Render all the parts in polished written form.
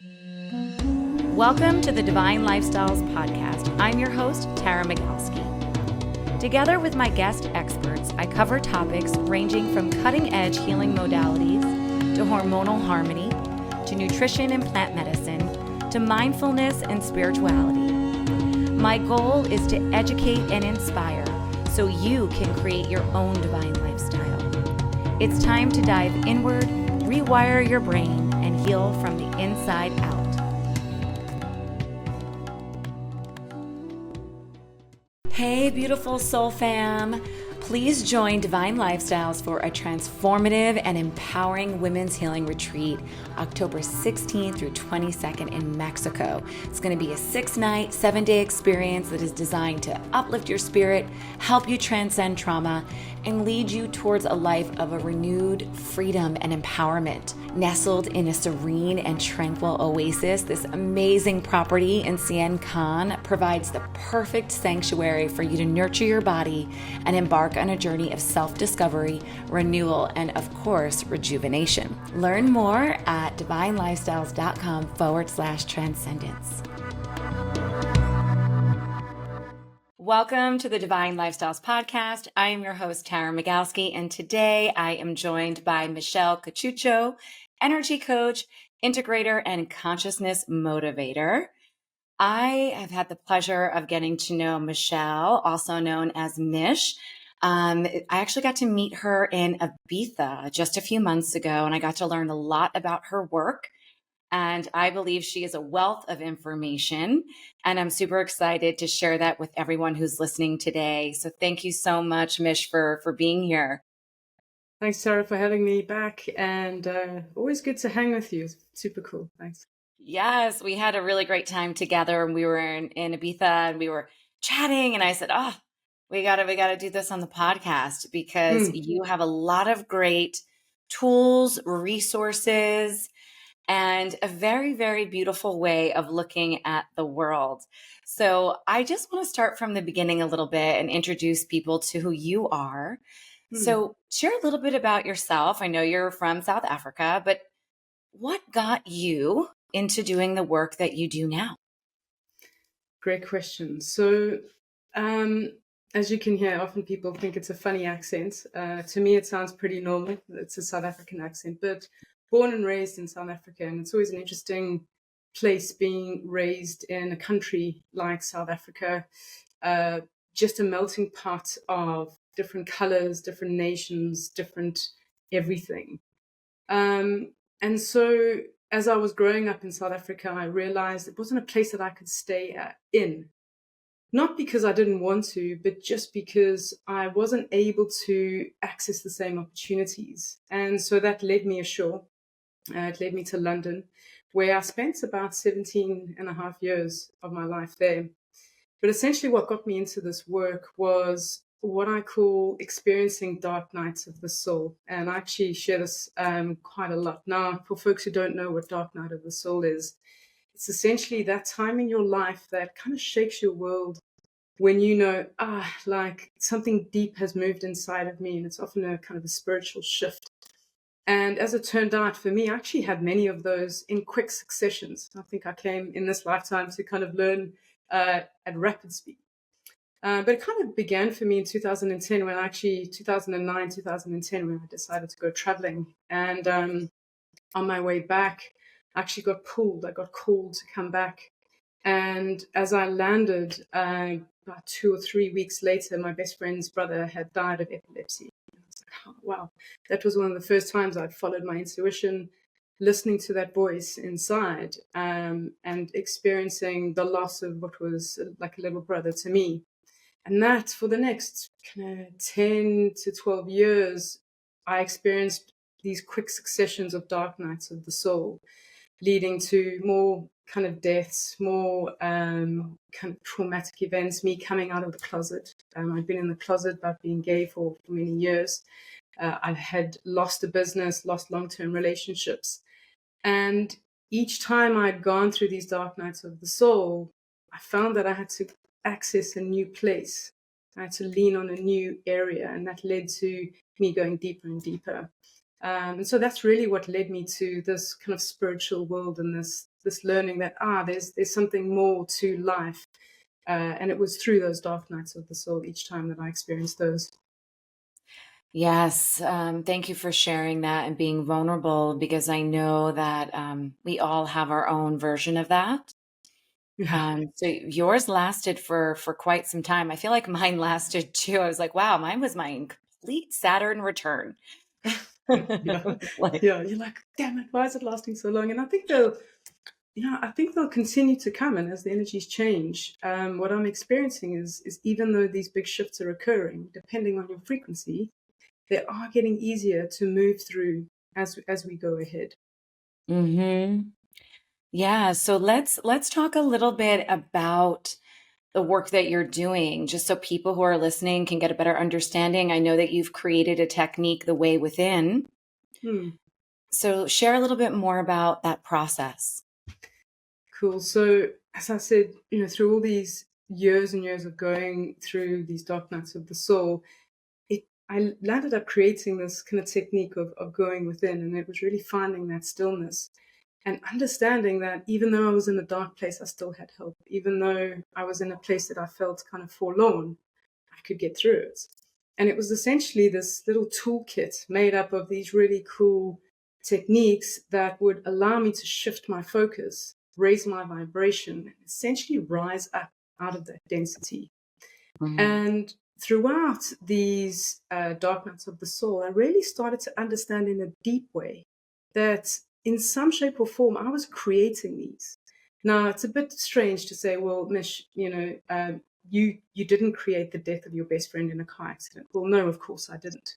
Welcome to the Divine Lifestyles Podcast. I'm your host, Tara Magalski. Together with my guest experts, I cover topics ranging from cutting-edge healing modalities to hormonal harmony, to nutrition and plant medicine, to mindfulness and spirituality. My goal is to educate and inspire so you can create your own divine lifestyle. It's time to dive inward, rewire your brain, and heal from the inside out. Hey, beautiful soul fam. Please join Divine Lifestyles for a transformative and empowering women's healing retreat, October 16th through 22nd in Mexico. It's going to be a 6-night, 7-day experience that is designed to uplift your spirit, help you transcend trauma, and lead you towards a life of a renewed freedom and empowerment. Nestled in a serene and tranquil oasis, this amazing property in Cien Can provides the perfect sanctuary for you to nurture your body and embark on a journey of self-discovery, renewal, and of course, rejuvenation. Learn more at divinelifestyles.com/transcendence. Welcome to the Divine Lifestyles Podcast. I am your host, Tara Magalski, and today I am joined by Michelle Cachucho, energy coach, integrator, and consciousness motivator. I have had the pleasure of getting to know Michelle, also known as Mish. I actually got to meet her in Ibiza just a few months ago, and I got to learn a lot about her work. And I believe she is a wealth of information, and I'm super excited to share that with everyone who's listening today. So thank you so much, Mish, for being here. Thanks, Sarah, for having me back, and always good to hang with you. Super cool. Thanks. Yes, we had a really great time together, and we were in Ibiza, and we were chatting, and I said, we gotta do this on the podcast because you have a lot of great tools, resources, and a very, very beautiful way of looking at the world. So I just want to start from the beginning a little bit and introduce people to who you are. So share a little bit about yourself. I know you're from South Africa, but what got you into doing the work that you do now? Great question. So, as you can hear, often people think it's a funny accent. To me, it sounds pretty normal. It's a South African accent, but born and raised in South Africa, and it's always an interesting place being raised in a country like South Africa, just a melting pot of different colors, different nations, different everything. And so as I was growing up in South Africa, I realized it wasn't a place that I could stay in. Not because I didn't want to, but just because I wasn't able to access the same opportunities. And so that led me ashore. It led me to London, where I spent about 17 and a half years of my life there. But essentially what got me into this work was what I call experiencing dark nights of the soul. And I actually share this quite a lot. Now, for folks who don't know what dark night of the soul is, it's essentially that time in your life that kind of shakes your world when you know, like something deep has moved inside of me. And it's often a kind of a spiritual shift. And as it turned out, for me, I actually had many of those in quick successions. I think I came in this lifetime to kind of learn at rapid speed. But it kind of began for me in 2010 when 2009, 2010, when I decided to go traveling. And on my way back, I actually got pulled. I got called to come back. And as I landed, about 2 or 3 weeks later, my best friend's brother had died of epilepsy. And I was like, oh, wow. That was one of the first times I'd followed my intuition, listening to that voice inside, and experiencing the loss of what was like a little brother to me. And that for the next kind of 10 to 12 years, I experienced these quick successions of dark nights of the soul, leading to more kind of deaths, more kind of traumatic events, me coming out of the closet. I'd been in the closet about being gay for many years. I had lost a business, lost long-term relationships. And each time I'd gone through these dark nights of the soul, I found that I had to access a new place. I had to lean on a new area, and that led to me going deeper and deeper. And so that's really what led me to this kind of spiritual world and this learning that there's something more to life. And it was through those dark nights of the soul each time that I experienced those. Yes. Thank you for sharing that and being vulnerable, because I know that we all have our own version of that. Yeah. So yours lasted for quite some time. I feel like mine lasted too. I was like, wow, mine was my complete Saturn return. Yeah. Like, Yeah. You're like, damn it, why is it lasting so long? And I think they'll continue to come, and as the energies change, what I'm experiencing is even though these big shifts are occurring, depending on your frequency, they are getting easier to move through as we go ahead. hmm yeah. So let's talk a little bit about the work that you're doing, just so people who are listening can get a better understanding. I know that you've created a technique, the way within. Hmm. So share a little bit more about that process. Cool. So as I said, through all these years and years of going through these dark nights of the soul, I landed up creating this kind of technique of going within, and it was really finding that stillness and understanding that even though I was in a dark place, I still had help. Even though I was in a place that I felt kind of forlorn, I could get through it. And it was essentially this little toolkit made up of these really cool techniques that would allow me to shift my focus, raise my vibration, and essentially rise up out of that density. Mhm. And throughout these dark nights of the soul, I really started to understand in a deep way that in some shape or form, I was creating these. Now, it's a bit strange to say, well, Mish, you didn't create the death of your best friend in a car accident. Well, no, of course I didn't.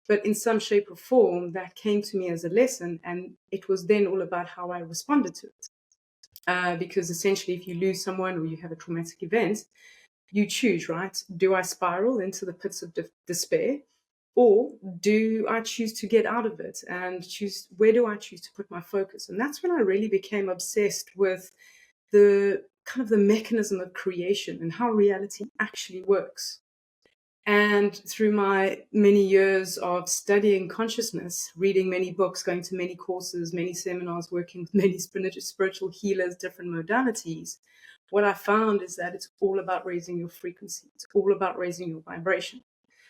But in some shape or form, that came to me as a lesson, and it was then all about how I responded to it. Because essentially, if you lose someone or you have a traumatic event, you choose, right? Do I spiral into the pits of despair, or do I choose to get out of it and choose where do I choose to put my focus? And that's when I really became obsessed with the kind of the mechanism of creation and how reality actually works. And through my many years of studying consciousness, reading many books, going to many courses, many seminars, working with many spiritual healers, different modalities, what I found is that it's all about raising your frequency. It's all about raising your vibration.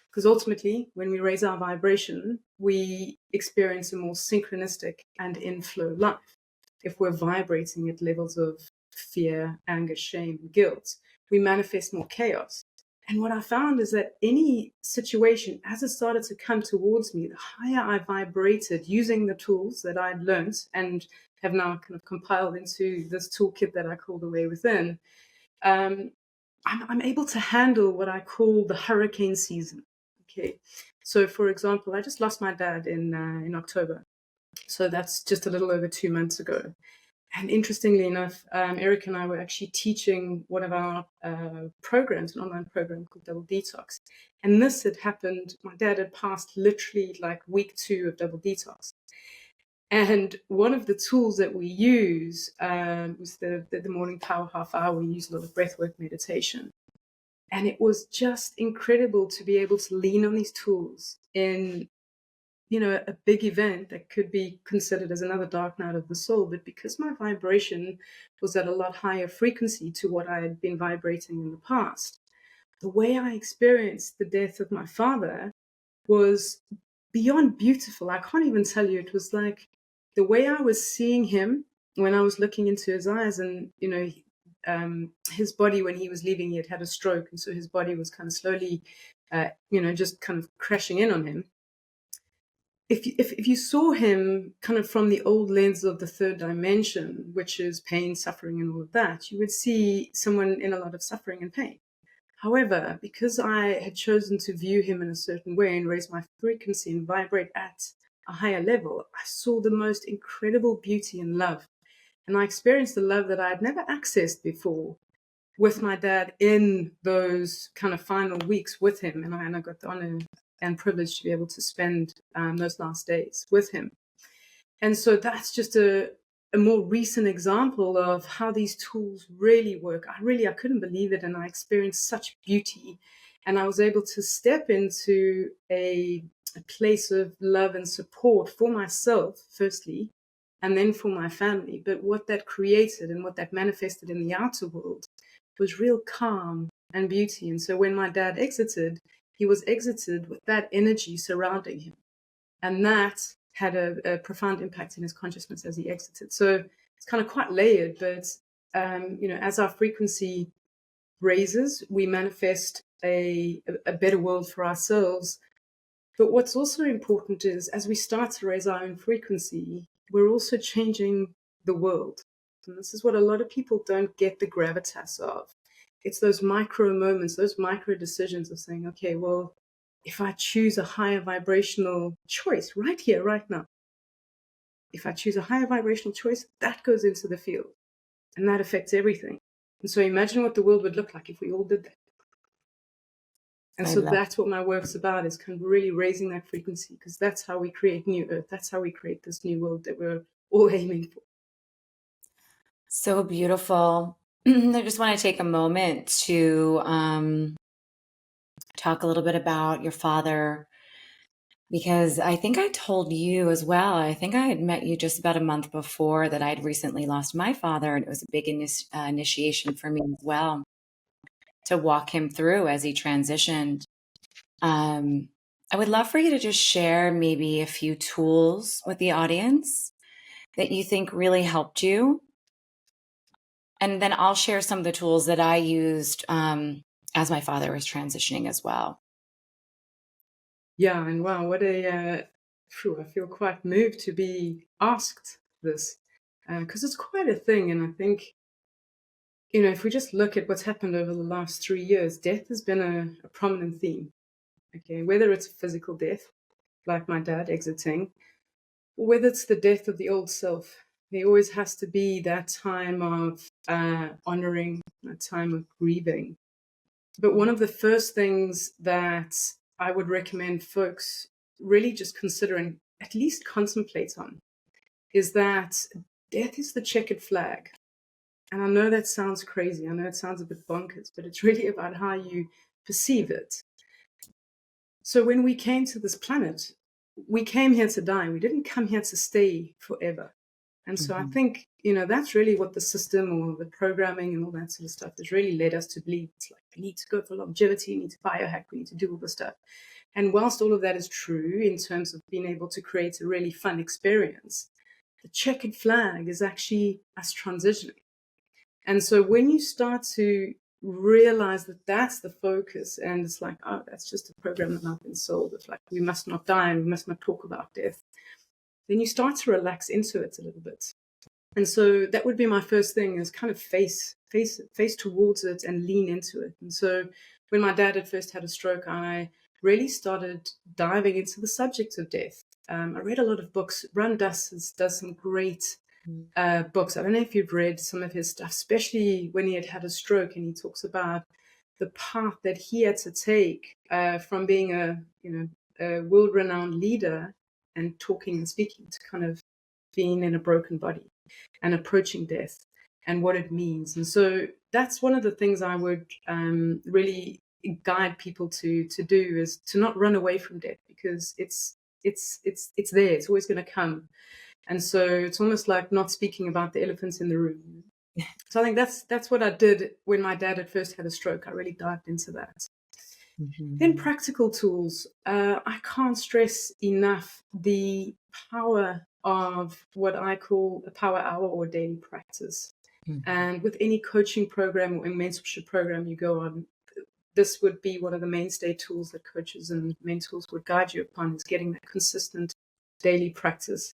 Because ultimately, when we raise our vibration, we experience a more synchronistic and inflow life. If we're vibrating at levels of fear, anger, shame, guilt, we manifest more chaos. And what I found is that any situation, as it started to come towards me, the higher I vibrated using the tools that I'd learned and have now kind of compiled into this toolkit that I call the Way Within, um, I'm able to handle what I call the hurricane season. Okay, so for example, I just lost my dad in October, so that's just a little over 2 months ago. And interestingly enough, Eric and I were actually teaching one of our programs, an online program called Double Detox. And this had happened, my dad had passed literally like week 2 of Double Detox. And one of the tools that we use was the morning power half hour. We use a lot of breathwork meditation. And it was just incredible to be able to lean on these tools in a big event that could be considered as another dark night of the soul. But because my vibration was at a lot higher frequency to what I had been vibrating in the past, the way I experienced the death of my father was beyond beautiful. I can't even tell you. It was like the way I was seeing him when I was looking into his eyes, and his body, when he was leaving, he had had a stroke, and so his body was kind of slowly, just kind of crashing in on him. If you saw him kind of from the old lens of the third dimension, which is pain, suffering, and all of that, you would see someone in a lot of suffering and pain. However, because I had chosen to view him in a certain way and raise my frequency and vibrate at a higher level, I saw the most incredible beauty and love. And I experienced the love that I had never accessed before with my dad in those kind of final weeks with him. And I got the honor and privilege to be able to spend those last days with him. And so that's just a more recent example of how these tools really work. I couldn't believe it. And I experienced such beauty And I was able to step into a place of love and support for myself, firstly, and then for my family. But what that created and what that manifested in the outer world was real calm and beauty. And so when my dad exited, he was exited with that energy surrounding him. And that had a profound impact in his consciousness as he exited. So it's kind of quite layered, but as our frequency raises, we manifest a better world for ourselves. But what's also important is as we start to raise our own frequency, we're also changing the world. And this is what a lot of people don't get the gravitas of. It's those micro moments, those micro decisions of saying, okay, well, if I choose a higher vibrational choice right here, right now, if I choose a higher vibrational choice, that goes into the field and that affects everything. And so imagine what the world would look like if we all did that. And so that's what my work's about, is kind of really raising that frequency, because that's how we create new earth. That's how we create this new world that we're all aiming for. So beautiful. I just want to take a moment to talk a little bit about your father, because I think I told you as well. I think I had met you just about a month before that I'd recently lost my father, and it was a big initiation for me as well to walk him through as he transitioned. I would love for you to just share maybe a few tools with the audience that you think really helped you. And then I'll share some of the tools that I used as my father was transitioning as well. Yeah, and wow, what I feel quite moved to be asked this, because it's quite a thing. And I think, if we just look at what's happened over the last 3 years, death has been a prominent theme. Okay, whether it's a physical death, like my dad exiting, or whether it's the death of the old self, there always has to be that time of honoring, that time of grieving. But one of the first things that I would recommend folks really just consider and at least contemplate on is that death is the checkered flag. And I know that sounds crazy. I know it sounds a bit bonkers, but it's really about how you perceive it. So when we came to this planet, we came here to die. We didn't come here to stay forever. And so I think, that's really what the system or the programming and all that sort of stuff has really led us to believe. It's like, we need to go for longevity, we need to biohack, we need to do all this stuff. And whilst all of that is true in terms of being able to create a really fun experience, the checkered flag is actually us transitioning. And so when you start to realize that that's the focus, and it's like, oh, that's just a program that I've been sold. It's like, we must not die and we must not talk about death. Then you start to relax into it a little bit. And so that would be my first thing, is kind of face towards it and lean into it. And so when my dad had first had a stroke, I really started diving into the subject of death. I read a lot of books. Ran does some great books. I don't know if you've read some of his stuff, especially when he had a stroke, and he talks about the path that he had to take from being a world-renowned leader and talking and speaking to kind of being in a broken body and approaching death and what it means. And so that's one of the things I would really guide people to do, is to not run away from death, because it's there. It's always going to come. And so it's almost like not speaking about the elephants in the room. So I think that's what I did when my dad had first had a stroke. I really dived into that. Then practical tools. I can't stress enough the power of what I call a power hour or daily practice. And with any coaching program or mentorship program you go on, this would be one of the mainstay tools that coaches and mentors would guide you upon, is getting that consistent daily practice.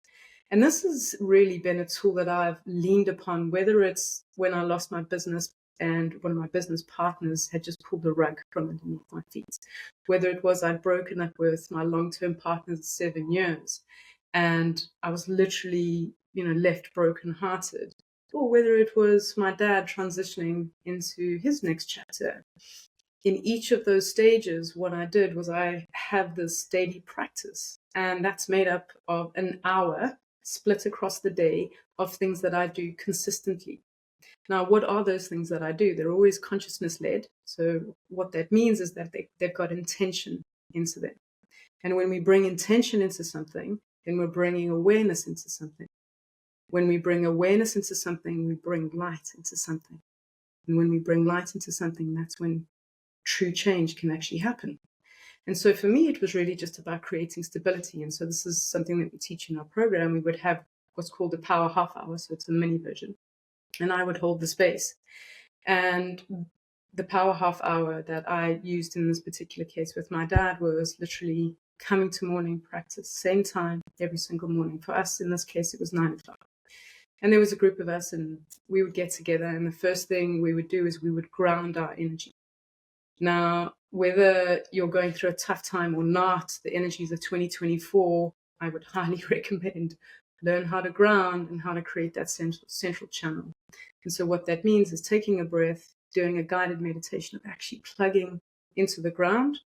And this has really been a tool that I've leaned upon, whether it's when I lost my business and one of my business partners had just pulled the rug from underneath my feet, whether it was I'd broken up with my long-term partner of 7 years and I was literally, left brokenhearted, or whether it was my dad transitioning into his next chapter. In each of those stages, what I did was I have this daily practice, and that's made up of an hour split across the day of things that I do consistently. Now, what are those things that I do? They're always consciousness led. So what that means is that they've got intention into them. And when we bring intention into something, then we're bringing awareness into something. When we bring awareness into something, we bring light into something. And when we bring light into something, that's when true change can actually happen. And so for me, it was really just about creating stability. And so this is something that we teach in our program. We would have what's called the power half hour. So it's a mini version. And I would hold the space. And the power half hour that I used in this particular case with my dad was literally coming to morning practice, same time every single morning. For us, in this case, it was 9 o'clock. And there was a group of us, and we would get together. And the first thing we would do is we would ground our energy. Now, whether you're going through a tough time or not, the energies of 2024, I would highly recommend learn how to ground and how to create that central channel. And so what that means is taking a breath, doing a guided meditation of actually plugging into the ground,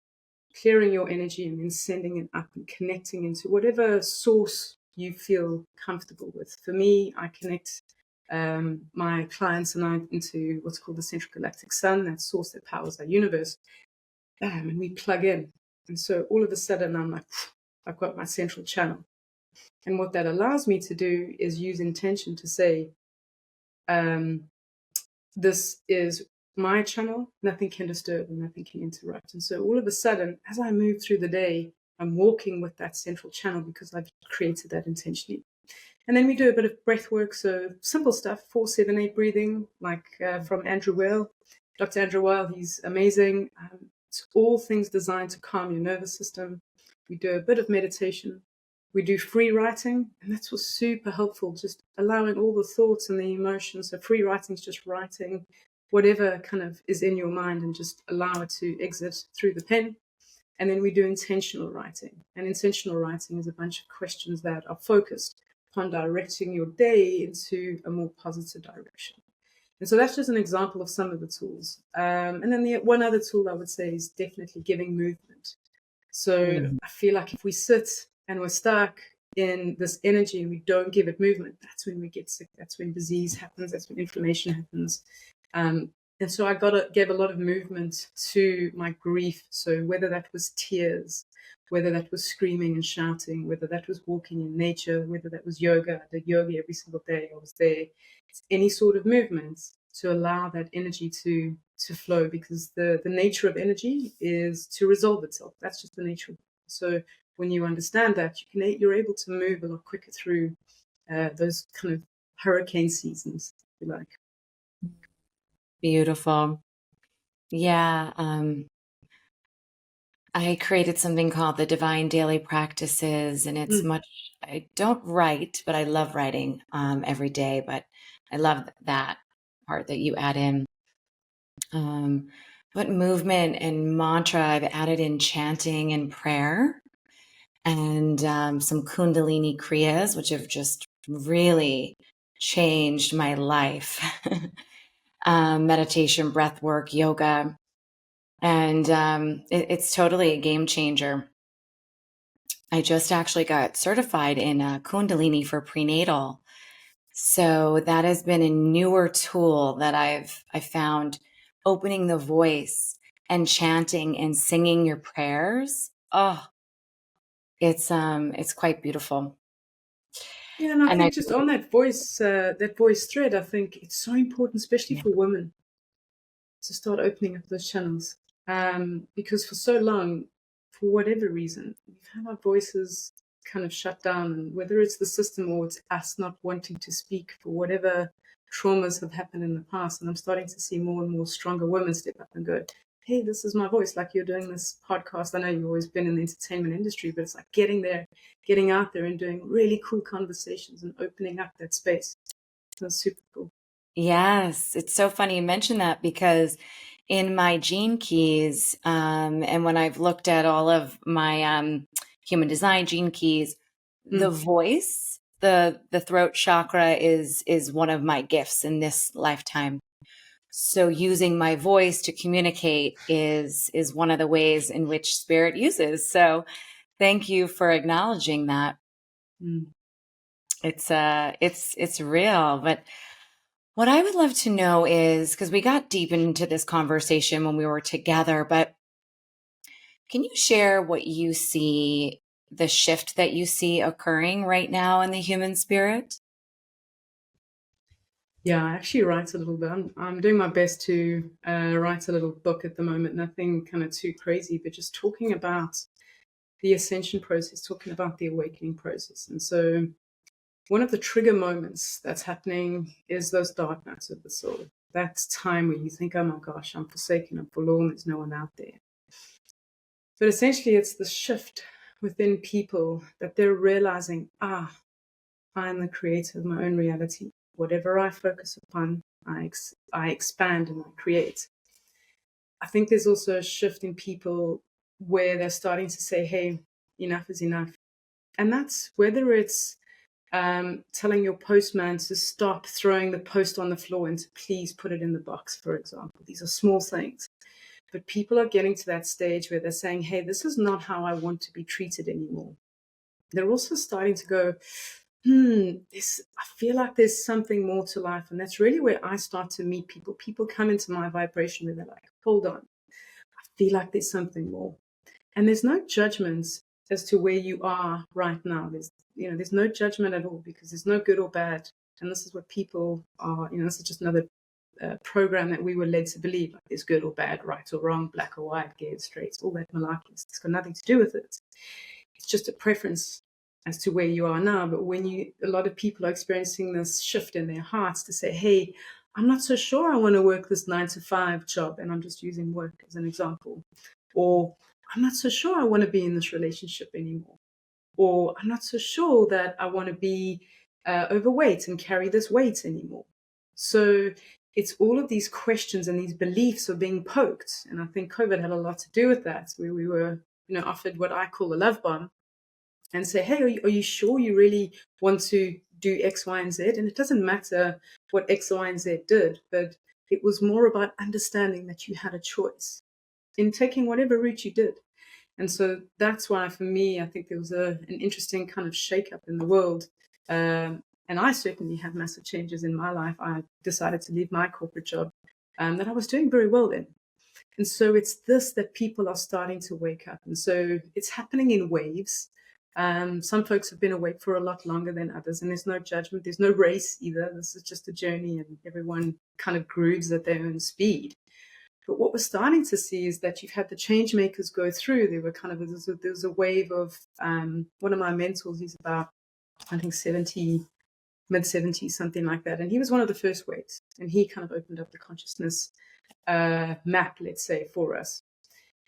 clearing your energy, and then sending it up and connecting into whatever source you feel comfortable with. For me, I connect my clients and I into what's called the central galactic sun, that source that powers our universe. And we plug in. And so all of a sudden, I'm like, I've got my central channel. And what that allows me to do is use intention to say, this is my channel, nothing can disturb and nothing can interrupt. And so all of a sudden, as I move through the day, I'm walking with that central channel because I've created that intentionally. And then we do a bit of breath work, so simple stuff, 4-7-8 breathing, like from Andrew Weil, Dr. Andrew Weil, he's amazing. It's all things designed to calm your nervous system. We do a bit of meditation. We do free writing, and that's what's super helpful, just allowing all the thoughts and the emotions. So free writing is just writing whatever kind of is in your mind and just allow it to exit through the pen. And then we do intentional writing. And intentional writing is a bunch of questions that are focused on directing your day into a more positive direction. And so that's just an example of some of the tools. And then the one other tool I would say is definitely giving movement. So I feel like if we sit and we're stuck in this energy and we don't give it movement, that's when we get sick. That's when disease happens. That's when inflammation happens. And so I gave a lot of movement to my grief. So whether that was tears, whether that was screaming and shouting, whether that was walking in nature, whether that was yoga, I did yoga every single day. I was there. It's any sort of movement to allow that energy to flow, because the nature of energy is to resolve itself. That's just the nature of it. So when you understand that, you're able to move a lot quicker through those kind of hurricane seasons, if you like. Beautiful. Yeah. I created something called the Divine Daily Practices, and it's I don't write, but I love writing every day. But I love that part that you add in. But movement and mantra, I've added in chanting and prayer, and some Kundalini Kriyas, which have just really changed my life. Meditation, breath work, yoga. And it's totally a game changer. I just actually got certified in Kundalini for prenatal. So that has been a newer tool that I found, opening the voice and chanting and singing your prayers. Oh, it's quite beautiful. Yeah, and I And think just on that voice thread, I think it's so important, especially for women, to start opening up those channels. Because for so long, for whatever reason, we've had our voices kind of shut down, and whether it's the system or it's us not wanting to speak for whatever traumas have happened in the past. And I'm starting to see more and more stronger women step up and go, hey, this is my voice. Like you're doing this podcast. I know you've always been in the entertainment industry, but it's like getting there, getting out there and doing really cool conversations and opening up that space. That's super cool. yes, it's so funny you mentioned that, because in my gene keys, and when I've looked at all of my human design gene keys, the voice, the throat chakra is one of my gifts in this lifetime. So using my voice to communicate is one of the ways in which spirit uses. So thank you for acknowledging that. Mm. It's real. But What I would love to know is, because we got deep into this conversation when we were together, but can you share what you see, the shift that you see occurring right now in the human spirit? Yeah, I actually write a little bit. I'm doing my best to write a little book at the moment. Nothing kind of too crazy, but just talking about the ascension process, talking about the awakening process. And so one of the trigger moments that's happening is those dark nights of the soul. That time where you think, oh my gosh, I'm forsaken, I'm forlorn, there's no one out there. But essentially, it's the shift within people that they're realizing, I'm the creator of my own reality. Whatever I focus upon, I expand and I create. I think there's also a shift in people where they're starting to say, hey, enough is enough. And that's whether it's telling your postman to stop throwing the post on the floor and to please put it in the box, for example. These are small things. But people are getting to that stage where they're saying, hey, this is not how I want to be treated anymore. They're also starting to go, I feel like there's something more to life. And that's really where I start to meet people. People come into my vibration where they're like, hold on, I feel like there's something more. And there's no judgments as to where you are right now. There's no judgment at all because there's no good or bad. And this is what people are, this is just another program that we were led to believe. Like there's good or bad, right or wrong, black or white, gay or straight, all that malarkey. It's got nothing to do with it. It's just a preference as to where you are now. But a lot of people are experiencing this shift in their hearts to say, hey, I'm not so sure I want to work this 9 to 5 job. And I'm just using work as an example. Or I'm not so sure I want to be in this relationship anymore. Or I'm not so sure that I want to be overweight and carry this weight anymore. So it's all of these questions and these beliefs are being poked. And I think COVID had a lot to do with that, where we were, offered what I call a love bomb and say, hey, are you sure you really want to do X, Y, and Z? And it doesn't matter what X, Y, and Z did, but it was more about understanding that you had a choice in taking whatever route you did. And so that's why, for me, I think there was an interesting kind of shakeup in the world. And I certainly had massive changes in my life. I decided to leave my corporate job that I was doing very well in. And so it's this that people are starting to wake up. And so it's happening in waves. Some folks have been awake for a lot longer than others, and there's no judgment. There's no race either. This is just a journey, and everyone kind of grooves at their own speed. But what we're starting to see is that you've had the change makers go through. There was a wave of one of my mentors. He's about, I think, 70, mid 70s, something like that. And he was one of the first waves. And he kind of opened up the consciousness map, let's say, for us.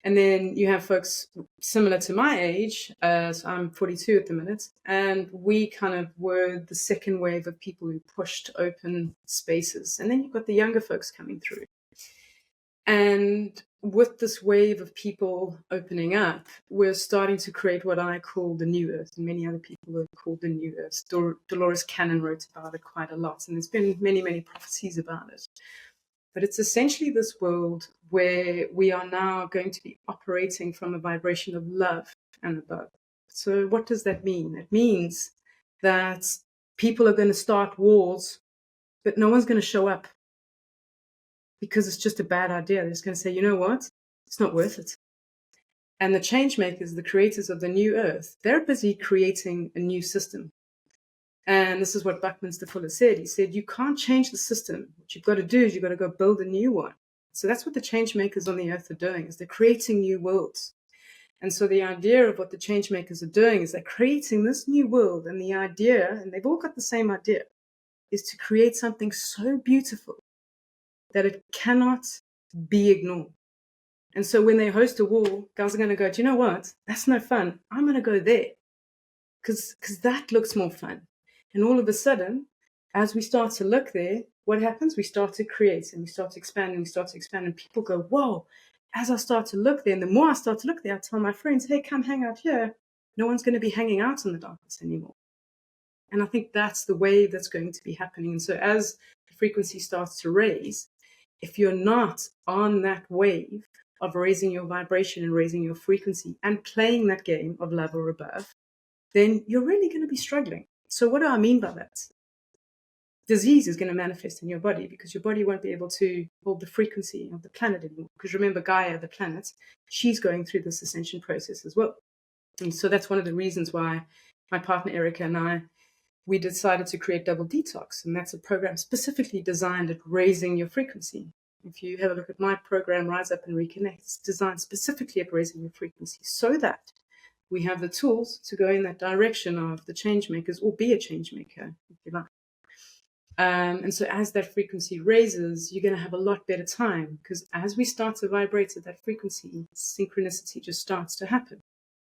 And then you have folks similar to my age. So I'm 42 at the minute. And we kind of were the second wave of people who pushed open spaces. And then you've got the younger folks coming through. And with this wave of people opening up, we're starting to create what I call the new earth. And many other people have called the new earth. Dolores Cannon wrote about it quite a lot. And there's been many, many prophecies about it. But it's essentially this world where we are now going to be operating from a vibration of love and above. So what does that mean? It means that people are going to start wars, but no one's going to show up because it's just a bad idea. They're just going to say, you know what? It's not worth it. And the change makers, the creators of the new earth, they're busy creating a new system. And this is what Buckminster Fuller said. He said, you can't change the system. What you've got to do is you've got to go build a new one. So that's what the change makers on the earth are doing, is they're creating new worlds. And so the idea of what the change makers are doing is they're creating this new world. And the idea, and they've all got the same idea, is to create something so beautiful that it cannot be ignored. And so when they host a war, guys are going to go, do you know what? That's no fun. I'm going to go there because that looks more fun. And all of a sudden, as we start to look there, what happens? We start to create and we start to expand and we start to expand. And people go, whoa, as I start to look there, and the more I start to look there, I tell my friends, hey, come hang out here. No one's going to be hanging out in the darkness anymore. And I think that's the wave that's going to be happening. And so as the frequency starts to raise, if you're not on that wave of raising your vibration and raising your frequency and playing that game of love or above, then you're really going to be struggling. So what do I mean by that? disease is going to manifest in your body, because your body won't be able to hold the frequency of the planet anymore. Because remember, Gaia, the planet, she's going through this ascension process as well. And so that's one of the reasons why my partner Erica and I, we decided to create Double Detox. And that's a program specifically designed at raising your frequency. If you have a look at my program, Rise Up and Reconnect, it's designed specifically at raising your frequency so that we have the tools to go in that direction of the change makers, or be a change maker, if you like. And so as that frequency raises, you're going to have a lot better time, because as we start to vibrate at that frequency, synchronicity just starts to happen.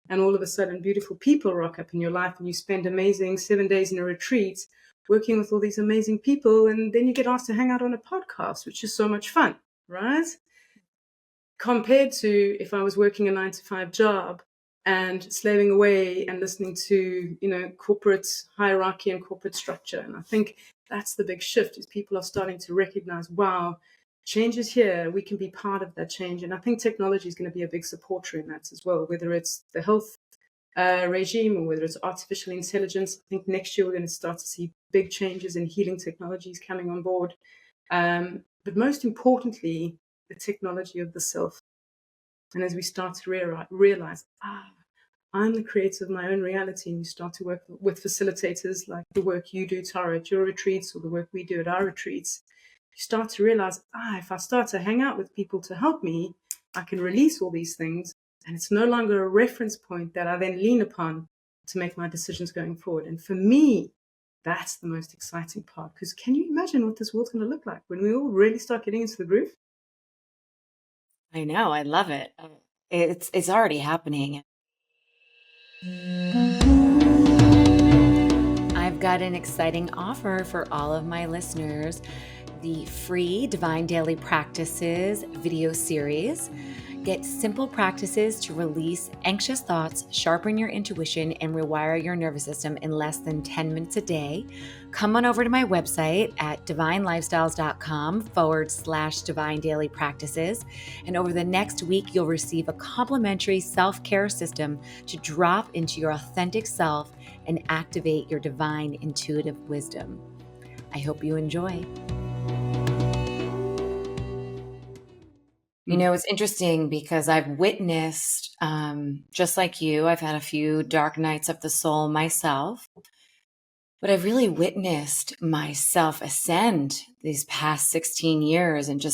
And all of a sudden, beautiful people rock up in your life, and you spend amazing 7 days in a retreat working with all these amazing people. And then you get asked to hang out on a podcast, which is so much fun, right? Compared to if I was working a 9-to-5 job and slaving away and listening to, corporate hierarchy and corporate structure. And I think that's the big shift, is people are starting to recognize, wow, change is here. We can be part of that change. And I think technology is going to be a big supporter in that as well, whether it's the health regime or whether it's artificial intelligence. I think next year we're going to start to see big changes in healing technologies coming on board. But most importantly, the technology of the self. And as we start to realize, I'm the creator of my own reality, and you start to work with facilitators like the work you do, Tara, at your retreats, or the work we do at our retreats, you start to realize, if I start to hang out with people to help me, I can release all these things, and it's no longer a reference point that I then lean upon to make my decisions going forward. And for me, that's the most exciting part, because can you imagine what this world's going to look like when we all really start getting into the groove? I know. I love it. It's already happening. I've got an exciting offer for all of my listeners. The free Divine Daily Practices video series. Get simple practices to release anxious thoughts, sharpen your intuition, and rewire your nervous system in less than 10 minutes a day. Come on over to my website at divinelifestyles.com/divine daily practices. And over the next week, you'll receive a complimentary self-care system to drop into your authentic self and activate your divine intuitive wisdom. I hope you enjoy. It's interesting because I've witnessed, just like you, I've had a few dark nights of the soul myself, but I've really witnessed myself ascend these past 16 years, and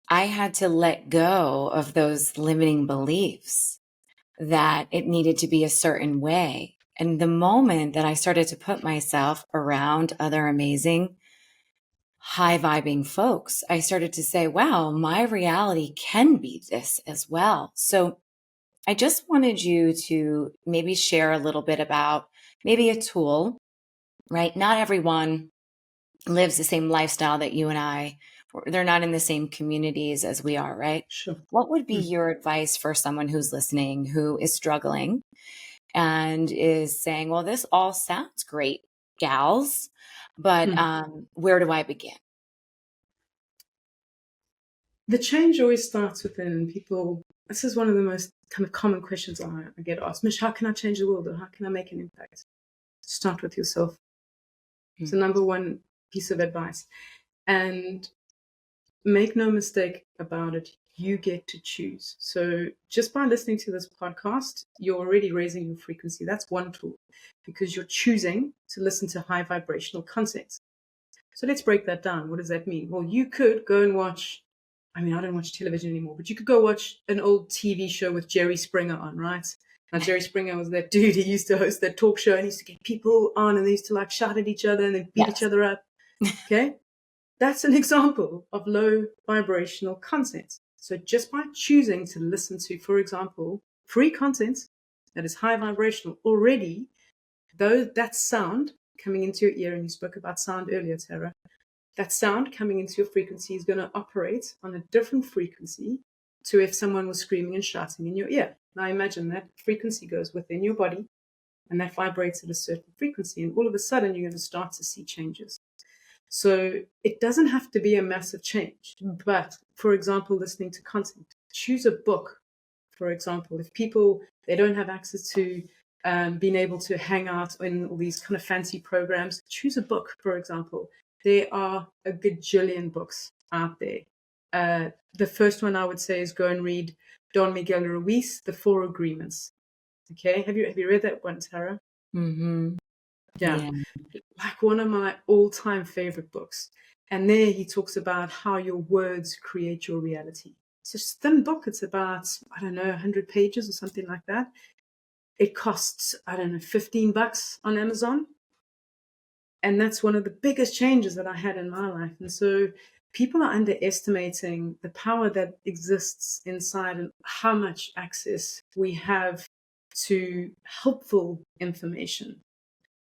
I had to let go of those limiting beliefs that it needed to be a certain way. And the moment that I started to put myself around other amazing, high vibing folks, I started to say, wow, my reality can be this as well. So I just wanted you to maybe share a little bit about maybe a tool, right? Not everyone lives the same lifestyle that you and I, or they're not in the same communities as we are, right? Sure. What would be your advice for someone who's listening, who is struggling and is saying, well, this all sounds great, gals, but where do I begin? The change always starts within people. This is one of the most kind of common questions I get asked. Mish, how can I change the world, or how can I make an impact? Start with yourself. It's the number one piece of advice. And make no mistake about it, you get to choose. So just by listening to this podcast, you're already raising your frequency. That's one tool, because you're choosing to listen to high vibrational content. So let's break that down. What does that mean? Well, you could go and watch, I don't watch television anymore, but you could go watch an old TV show with Jerry Springer on, right? Now, Jerry Springer was that dude. He used to host that talk show, and he used to get people on, and they used to shout at each other and then beat each other up. Okay? That's an example of low vibrational content. So just by choosing to listen to, for example, free content that is high vibrational already, though that sound coming into your ear, and you spoke about sound earlier, Tara, that sound coming into your frequency is going to operate on a different frequency to if someone was screaming and shouting in your ear. Now imagine that frequency goes within your body, and that vibrates at a certain frequency, and all of a sudden you're going to start to see changes. So it doesn't have to be a massive change, but for example, listening to content, choose a book. For example, if people, they don't have access to being able to hang out in all these kind of fancy programs. Choose a book, for example. There are a gajillion books out there. The first one I would say is go and read Don Miguel Ruiz, The Four Agreements. Okay, have you read that one, Tara? Mm-hmm. Yeah, like one of my all-time favorite books. And there he talks about how your words create your reality. It's a thin book. It's about, I don't know, 100 pages or something like that. It costs, I don't know, $15 on Amazon. And that's one of the biggest changes that I had in my life. And so people are underestimating the power that exists inside and how much access we have to helpful information.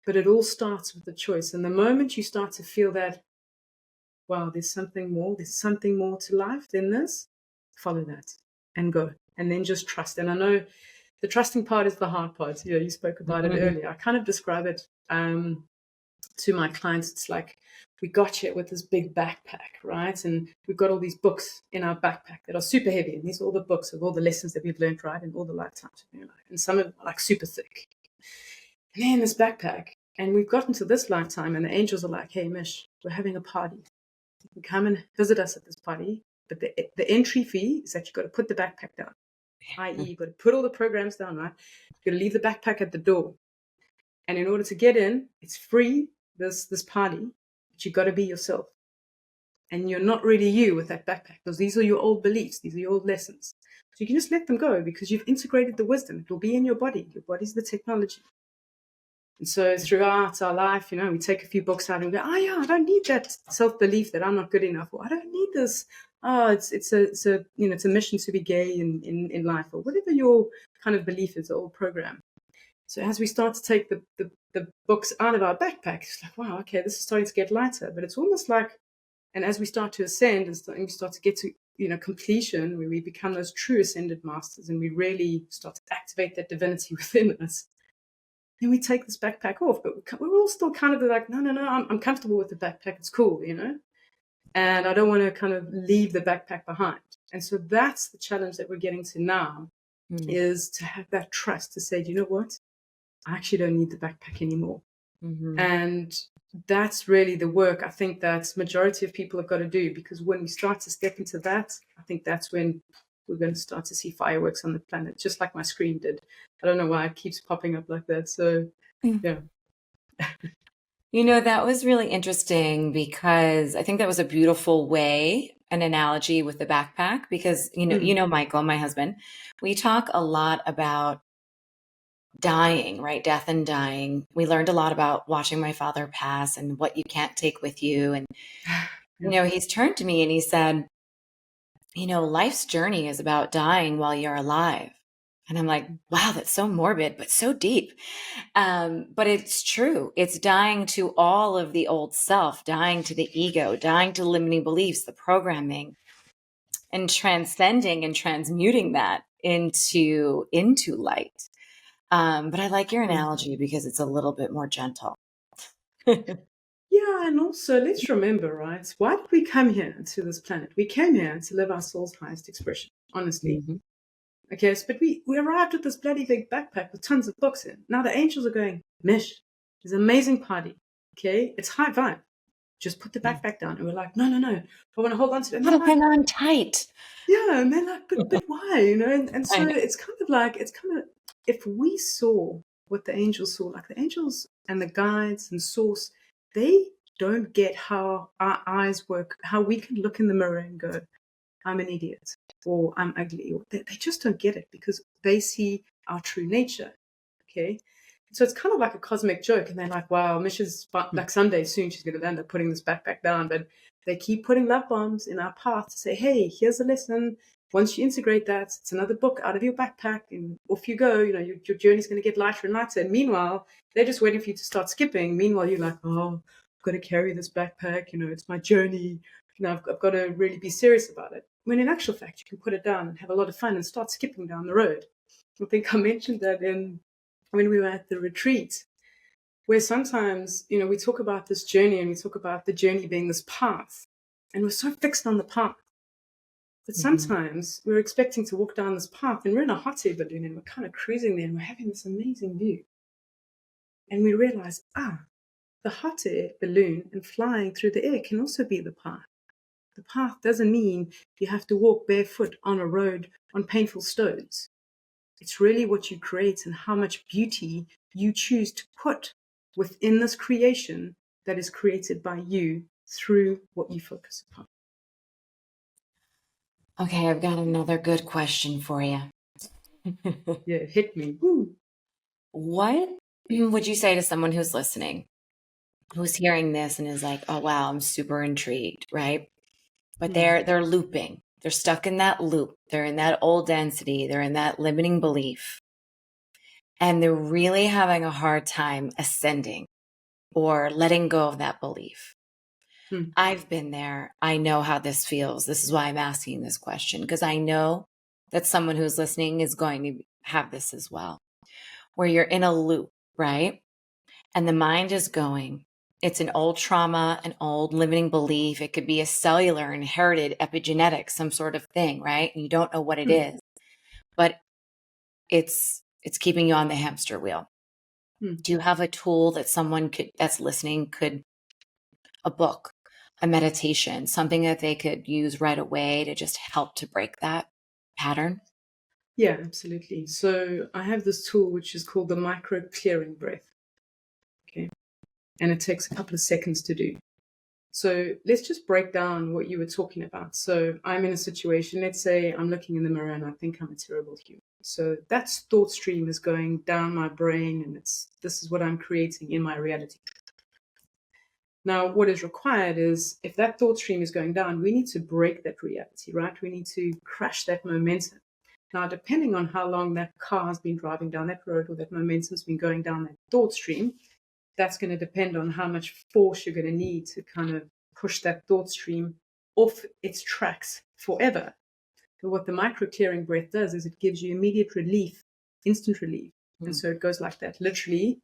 But it all starts with the choice. And the moment you start to feel that, wow, there's something more to life than this, follow that and go. And then just trust. And I know the trusting part is the hard part. You spoke about it earlier. I kind of describe it to my clients. It's like we got here with this big backpack, right? And we've got all these books in our backpack that are super heavy. And these are all the books of all the lessons that we've learned, right? And all the lifetimes of your life. And some of them are like super thick. And then this backpack. And we've gotten to this lifetime, and the angels are like, hey, Mish, we're having a party. You can come and visit us at this party. But the entry fee is that you've got to put the backpack down, i.e., you've got to put all the programs down, right? You've got to leave the backpack at the door. And in order to get in, it's free, this party, but you've got to be yourself. And you're not really you with that backpack, because these are your old beliefs, these are your old lessons. So you can just let them go because you've integrated the wisdom. It will be in your body. Your body's the technology. And so throughout our life, we take a few books out and go, oh yeah, I don't need that self-belief that I'm not good enough, or I don't need this. Oh, it's a mission to be gay in life, or whatever your kind of belief is, or program. So as we start to take the books out of our backpack, it's like, wow, okay, this is starting to get lighter. But it's almost like, and as we start to ascend and we start to get to completion, where we become those true ascended masters, and we really start to activate that divinity within us. Then we take this backpack off, but we're all still kind of like, no, I'm comfortable with the backpack. It's cool, and I don't want to kind of leave the backpack behind. And so that's the challenge that we're getting to now, is to have that trust to say, you know what? I actually don't need the backpack anymore. And that's really the work I think that majority of people have got to do, because when we start to step into that, I think that's when we're going to start to see fireworks on the planet, just like my screen did. I don't know why it keeps popping up like that. So, yeah. That was really interesting, because I think that was a beautiful way, an analogy with the backpack, because, Michael, my husband, we talk a lot about dying, right? Death and dying. We learned a lot about watching my father pass and what you can't take with you. And, he's turned to me and he said, life's journey is about dying while you're alive. And I'm like, wow, that's so morbid, but so deep. But it's true. It's dying to all of the old self, dying to the ego, dying to limiting beliefs, the programming, and transcending and transmuting that into light. But I like your analogy because it's a little bit more gentle. Yeah, and also let's remember, right? Why did we come here to this planet? We came here to live our soul's highest expression, honestly. Okay, but we arrived with this bloody big backpack with tons of books in. Now the angels are going, Mish, it's an amazing party. Okay, it's high vibe. Just put the backpack down. And we're like, no, I want to hold on to it. Like, hang on tight. Yeah, and they're like, but why? And so it's kind of if we saw what the angels saw, like the angels and the guides and source, they don't get how our eyes work, how we can look in the mirror and go, I'm an idiot, or I'm ugly, or they just don't get it, because they see our true nature. Okay, so it's kind of like a cosmic joke, and they're like, wow, Misha's like someday soon she's going to end up putting this backpack down, but they keep putting love bombs in our path to say, hey, here's a lesson. Once you integrate that, it's another book out of your backpack, and off you go. Your journey's going to get lighter and lighter. And meanwhile, they're just waiting for you to start skipping. Meanwhile, you're like, oh, I've got to carry this backpack. It's my journey. I've got to really be serious about it. When in actual fact, you can put it down and have a lot of fun and start skipping down the road. I think I mentioned that when we were at the retreat, where sometimes, we talk about this journey and we talk about the journey being this path, and we're so fixed on the path. But sometimes we're expecting to walk down this path and we're in a hot air balloon and we're kind of cruising there and we're having this amazing view. And we realize, the hot air balloon and flying through the air can also be the path. The path doesn't mean you have to walk barefoot on a road on painful stones. It's really what you create and how much beauty you choose to put within this creation that is created by you through what you focus upon. Okay, I've got another good question for you. Yeah, hit me. Woo. What would you say to someone who's listening, who's hearing this and is like, oh wow, I'm super intrigued, right? But they're looping. They're stuck in that loop. They're in that old density. They're in that limiting belief. And they're really having a hard time ascending or letting go of that belief. I've been there. I know how this feels. This is why I'm asking this question, because I know that someone who's listening is going to have this as well, where you're in a loop, right? And the mind is going. It's an old trauma, an old limiting belief. It could be a cellular, inherited epigenetic, some sort of thing, right? And you don't know what it is, but it's keeping you on the hamster wheel. Do you have a tool that someone that's listening could, a book, a meditation, something that they could use right away to just help to break that pattern? Yeah, absolutely. So I have this tool which is called the micro clearing breath. Okay. And it takes a couple of seconds to do. So let's just break down what you were talking about. So I'm in a situation, let's say I'm looking in the mirror and I think I'm a terrible human. So that thought stream is going down my brain, and this is what I'm creating in my reality. Now, what is required is, if that thought stream is going down, we need to break that reality, right? We need to crash that momentum. Now, depending on how long that car has been driving down that road, or that momentum's been going down that thought stream, that's going to depend on how much force you're going to need to kind of push that thought stream off its tracks forever. But what the micro clearing breath does is it gives you immediate relief, instant relief. And so it goes like that. Literally,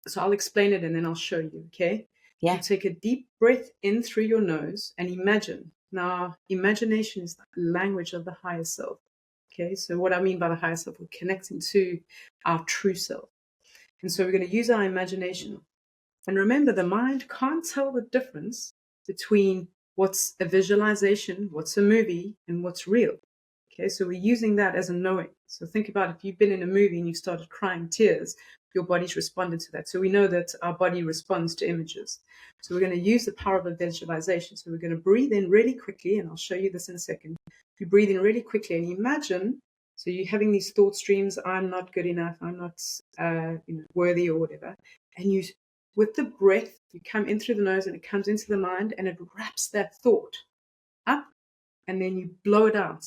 so I'll explain it and then I'll show you, okay? Yeah. You take a deep breath in through your nose and imagine. Now, imagination is the language of the higher self. Okay, so what I mean by the higher self, we're connecting to our true self. And so we're going to use our imagination. And remember, the mind can't tell the difference between what's a visualization, what's a movie, and what's real. Okay, so we're using that as a knowing. So think about, if you've been in a movie and you started crying tears, your body's responded to that. So we know that our body responds to images. So we're going to use the power of a visualization. So we're going to breathe in really quickly, and I'll show you this in a second. You breathe in really quickly and imagine, so you're having these thought streams, I'm not good enough, I'm not worthy or whatever. And you, with the breath, you come in through the nose and it comes into the mind and it wraps that thought up, and then you blow it out.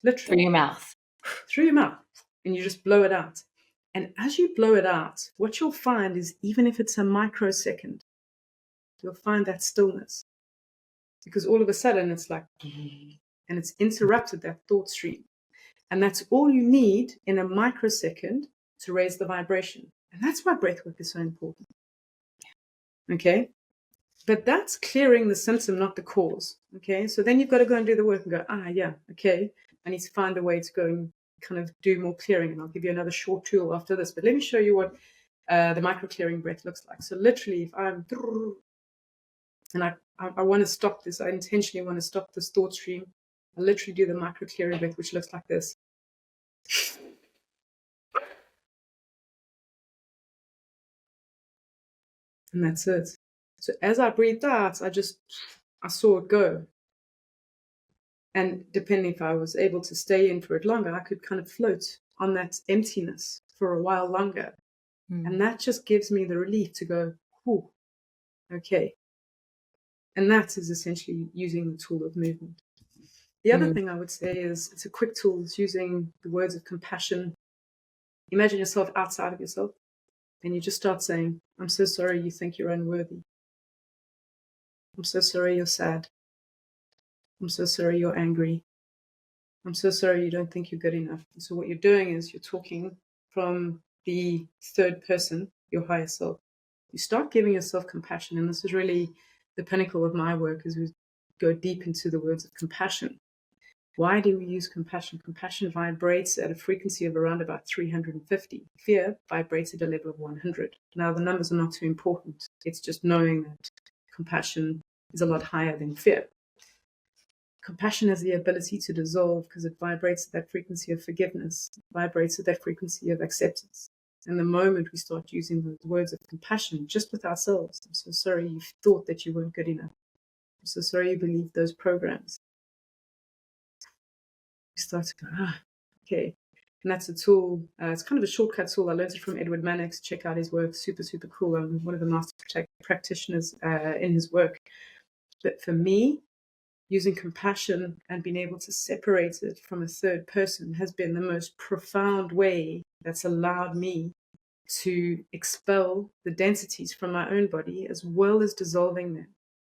Literally. Through your mouth. Through your mouth. And you just blow it out. And as you blow it out, what you'll find is, even if it's a microsecond, you'll find that stillness. Because all of a sudden it's like, and it's interrupted that thought stream. And that's all you need in a microsecond to raise the vibration. And that's why breathwork is so important. Okay? But that's clearing the symptom, not the cause. Okay? So then you've got to go and do the work and go, okay, I need to find a way to go and kind of do more clearing. And I'll give you another short tool after this. But let me show you what the micro clearing breath looks like. So literally, if I'm, and I want to stop this, I intentionally want to stop this thought stream, I literally do the micro clearing breath, which looks like this. And that's it. So as I breathed out, I saw it go. And depending if I was able to stay in for it longer, I could kind of float on that emptiness for a while longer. And that just gives me the relief to go, whew, okay. And that is essentially using the tool of movement. The other thing I would say is, it's a quick tool. It's using the words of compassion. Imagine yourself outside of yourself, and you just start saying, I'm so sorry you think you're unworthy. I'm so sorry you're sad. I'm so sorry you're angry. I'm so sorry you don't think you're good enough. And so what you're doing is you're talking from the third person, your higher self. You start giving yourself compassion, and this is really the pinnacle of my work, as we go deep into the words of compassion. Why do we use compassion? Compassion vibrates at a frequency of around about 350. Fear vibrates at a level of 100. Now, the numbers are not too important. It's just knowing that compassion is a lot higher than fear. Compassion has the ability to dissolve because it vibrates at that frequency of forgiveness, it vibrates at that frequency of acceptance. And the moment we start using the words of compassion just with ourselves, I'm so sorry you thought that you weren't good enough. I'm so sorry you believed those programs. We start to go, okay. And that's a tool. It's kind of a shortcut tool. I learned it from Edward Mannix. Check out his work. Super, super cool. I'm one of the master practitioners in his work. But for me, using compassion and being able to separate it from a third person has been the most profound way that's allowed me to expel the densities from my own body as well as dissolving them.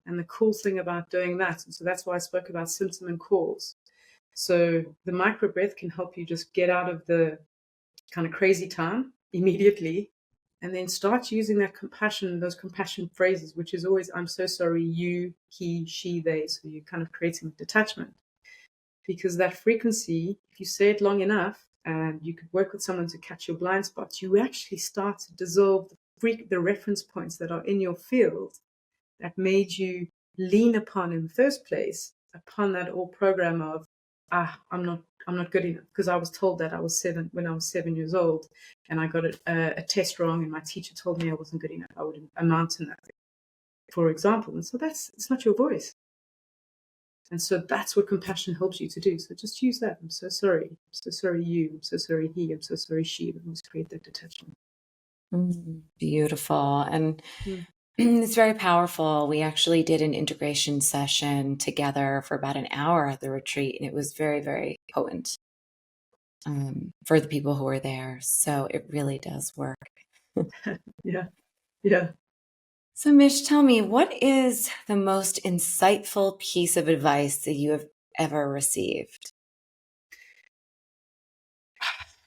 And the cool thing about doing that, and so that's why I spoke about symptom and cause. So the micro breath can help you just get out of the kind of crazy time immediately and then start using that compassion, those compassion phrases, which is always, I'm so sorry, you, he, she, they. So you're kind of creating detachment. Because that frequency, if you say it long enough, and you could work with someone to catch your blind spots, you actually start to dissolve the reference points that are in your field that made you lean upon in the first place, upon that old program of, I'm not good enough, because I was told that when I was 7 years old, and I got a test wrong, and my teacher told me I wasn't good enough. I wouldn't amount to nothing, for example. And so it's not your voice. And so that's what compassion helps you to do. So just use that. I'm so sorry. I'm so sorry you. I'm so sorry he. I'm so sorry she. We must create that detachment. Beautiful. And it's very powerful. We actually did an integration session together for about an hour at the retreat, and it was very, very potent for the people who were there. So it really does work. Yeah. Yeah. So Mish, tell me, what is the most insightful piece of advice that you have ever received?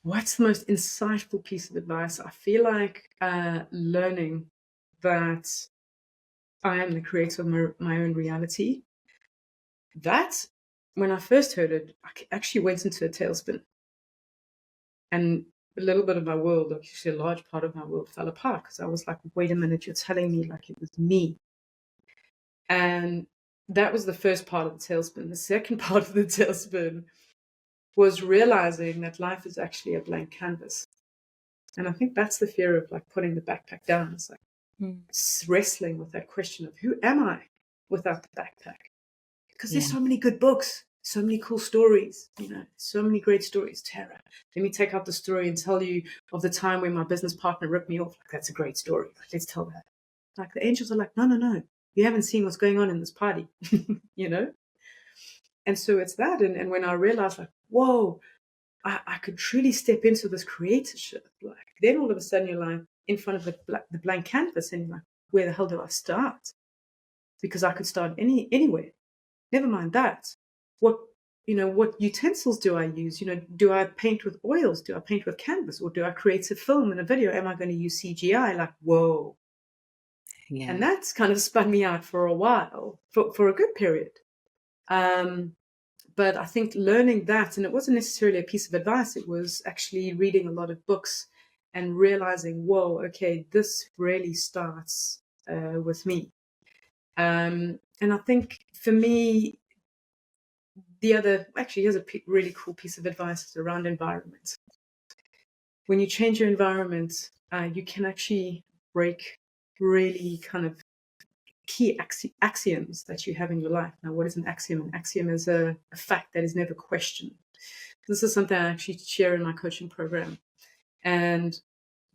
What's the most insightful piece of advice? I feel like learning that I am the creator of my own reality. That, when I first heard it, I actually went into a tailspin. And a little bit of my world, actually a large part of my world, fell apart because I was like, wait a minute, you're telling me like it was me. And that was the first part of the tailspin. The second part of the tailspin was realizing that life is actually a blank canvas. And I think that's the fear of like putting the backpack down. It's like wrestling with that question of who am I without the backpack? Because there's so many good books, so many cool stories, so many great stories. Tara, let me take out the story and tell you of the time when my business partner ripped me off. Like, that's a great story. Let's tell that. Like the angels are like, no. You haven't seen what's going on in this party, And so it's that. And when I realized like, whoa, I could truly step into this creatorship. Like then all of a sudden you're like in front of the blank canvas and you're like, where the hell do I start? Because I could start anywhere. Never mind that. What utensils do I use? Do I paint with oils? Do I paint with canvas? Or do I create a film and a video? Am I going to use CGI? Like, whoa. Yeah. And that's kind of spun me out for a while, for a good period. But I think learning that, and it wasn't necessarily a piece of advice, it was actually reading a lot of books and realizing, whoa, okay, this really starts with me. And I think for me, here's a really cool piece of advice around environment. When you change your environment, you can actually break really kind of key axioms that you have in your life. Now, what is an axiom? An axiom is a fact that is never questioned. This is something I actually share in my coaching program. And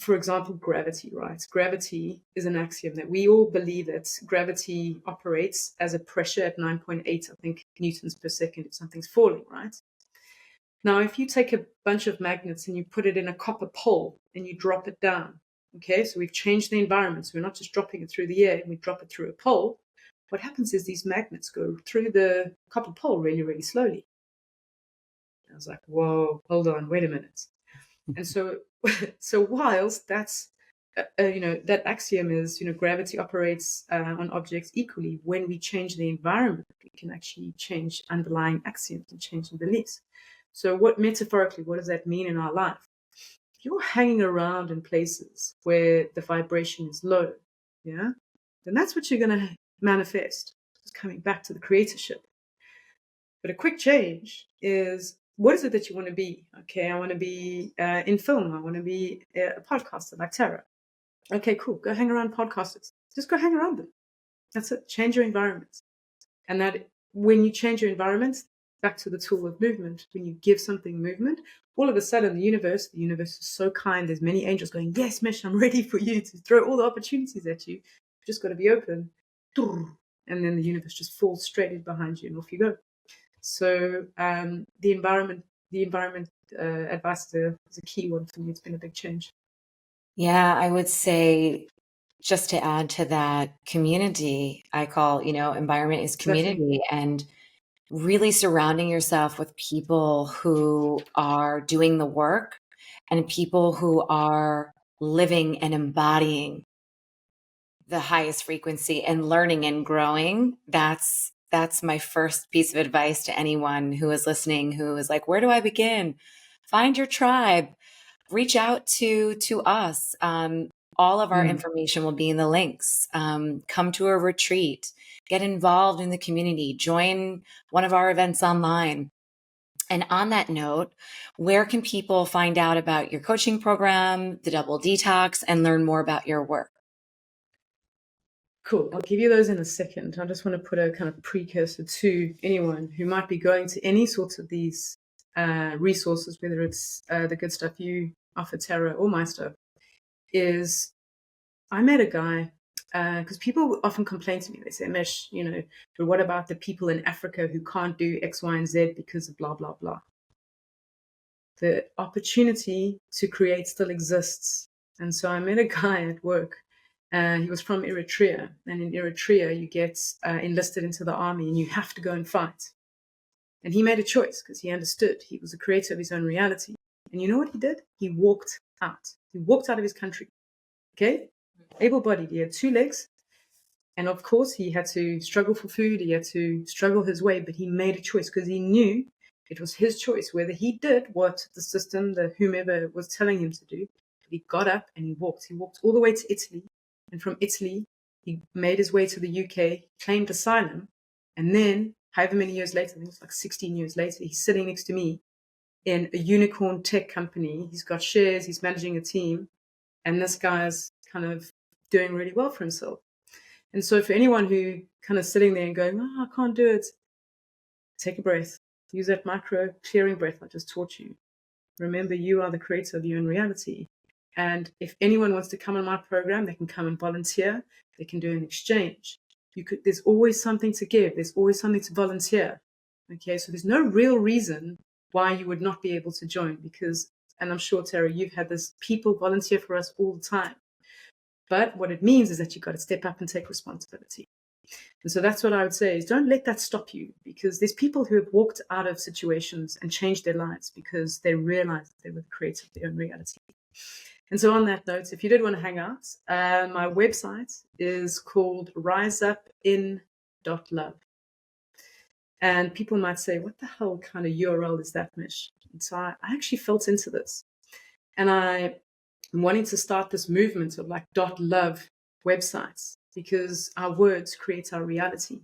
for example, gravity, right? Gravity is an axiom that we all believe that gravity operates as a pressure at 9.8, I think, newtons per second if something's falling, right? Now, if you take a bunch of magnets and you put it in a copper pole and you drop it down, okay, so we've changed the environment. So we're not just dropping it through the air and we drop it through a pole. What happens is these magnets go through the copper pole really, really slowly. I was like, whoa, hold on, wait a minute. And so whilst that's, that axiom is, gravity operates on objects equally. When we change the environment, you can actually change underlying axioms and change the beliefs. So what metaphorically, what does that mean in our life? If you're hanging around in places where the vibration is low, yeah, then that's what you're going to manifest. It's coming back to the creatorship. But a quick change is, what is it that you want to be? Okay, I want to be in film. I want to be a podcaster like Tara. Okay, cool. Go hang around podcasters. Just go hang around them. That's it. Change your environment. And that when you change your environment, back to the tool of movement, when you give something movement, all of a sudden the universe is so kind. There's many angels going, yes, Mish, I'm ready for you to throw all the opportunities at you. You've just got to be open. And then the universe just falls straight in behind you and off you go. So the environment advice is a key one for me. It's been a big change. Yeah, I would say, just to add to that, community, I call, environment is community, and really surrounding yourself with people who are doing the work and people who are living and embodying the highest frequency and learning and growing. That's my first piece of advice to anyone who is listening, who is like, where do I begin? Find your tribe, reach out to us. All of our information will be in the links. Come to a retreat, get involved in the community, join one of our events online. And on that note, where can people find out about your coaching program, the Double Detox, and learn more about your work? Cool. I'll give you those in a second. I just want to put a kind of precursor to anyone who might be going to any sorts of these resources, whether it's the good stuff you offer, Tara, or my stuff, is I met a guy, because people often complain to me. They say, Mish, but what about the people in Africa who can't do X, Y, and Z because of blah, blah, blah? The opportunity to create still exists. And so I met a guy at work. He was from Eritrea. And in Eritrea, you get enlisted into the army and you have to go and fight. And he made a choice because he understood. He was the creator of his own reality. And you know what he did? He walked out. He walked out of his country. Okay? Able-bodied. He had 2 legs. And of course, he had to struggle for food. He had to struggle his way. But he made a choice because he knew it was his choice, whether he did what the system, the whomever was telling him to do. He got up and he walked. He walked all the way to Italy. And from Italy, he made his way to the UK, claimed asylum. And then, however many years later, I think it's like 16 years later, he's sitting next to me in a unicorn tech company. He's got shares. He's managing a team. And this guy's kind of doing really well for himself. And so for anyone who kind of sitting there and going, I can't do it, take a breath. Use that micro clearing breath I just taught you. Remember, you are the creator of your own reality. And if anyone wants to come on my program, they can come and volunteer. They can do an exchange. There's always something to give. There's always something to volunteer. Okay, so there's no real reason why you would not be able to join because, and I'm sure, Tara, you've had this, people volunteer for us all the time. But what it means is that you've got to step up and take responsibility. And so that's what I would say is don't let that stop you because there's people who have walked out of situations and changed their lives because they realized they were the creator of their own reality. And so on that note, if you did want to hang out, my website is called riseupin.love. And people might say, what the hell kind of URL is that, Mish? And so I actually felt into this. And I'm wanting to start this movement of like .love websites because our words create our reality.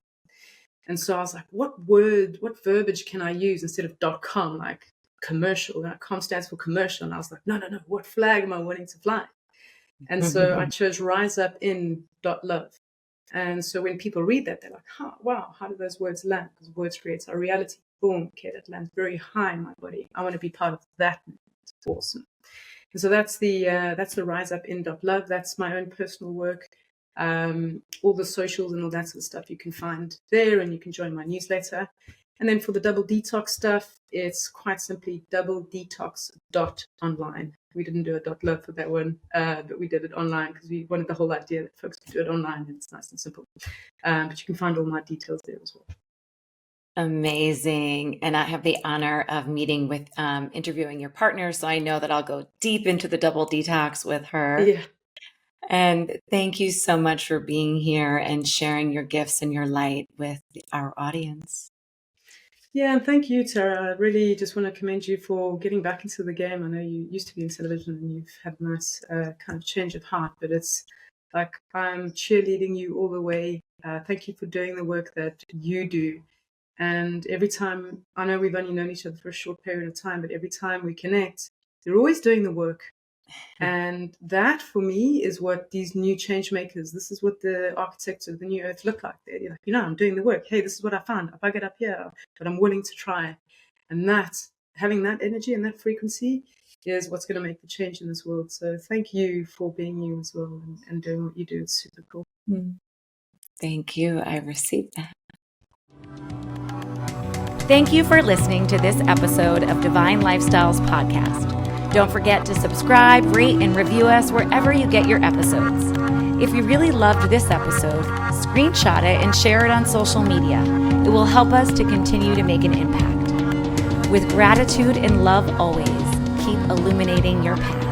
And so I was like, what verbiage can I use instead of .com, like commercial? And .com stands for commercial. And I was like, no, what flag am I wanting to fly? And so I chose riseupin.love. And so when people read that, they're like, wow, how do those words land? Because words create our reality. Boom, okay, that lands very high in my body. I want to be part of that. It's awesome. And so that's the riseupin.love. That's my own personal work. All the socials and all that sort of stuff you can find there, and you can join my newsletter. And then for the Double Detox stuff, it's quite simply doubledetox.online. We didn't do a .love for that one, but we did it online because we wanted the whole idea that folks could do it online and it's nice and simple. But you can find all my details there as well. Amazing. And I have the honor of meeting with, interviewing your partner. So I know that I'll go deep into the Double Detox with her. Yeah. And thank you so much for being here and sharing your gifts and your light with our audience. Yeah, and thank you, Tara. I really just want to commend you for getting back into the game. I know you used to be in television and you've had a nice kind of change of heart, but it's like I'm cheerleading you all the way. Thank you for doing the work that you do. And every time, I know we've only known each other for a short period of time, but every time we connect, you're always doing the work. And that for me is what these new change makers, this is what the architects of the new earth look like. They're like, I'm doing the work. Hey, this is what I found. If I get up here, but I'm willing to try. And that, having that energy and that frequency is what's going to make the change in this world. So thank you for being you as well and doing what you do. It's super cool. Thank you. I received that. Thank you for listening to this episode of Divine Lifestyles Podcast. Don't forget to subscribe, rate, and review us wherever you get your episodes. If you really loved this episode, screenshot it and share it on social media. It will help us to continue to make an impact. With gratitude and love always, keep illuminating your path.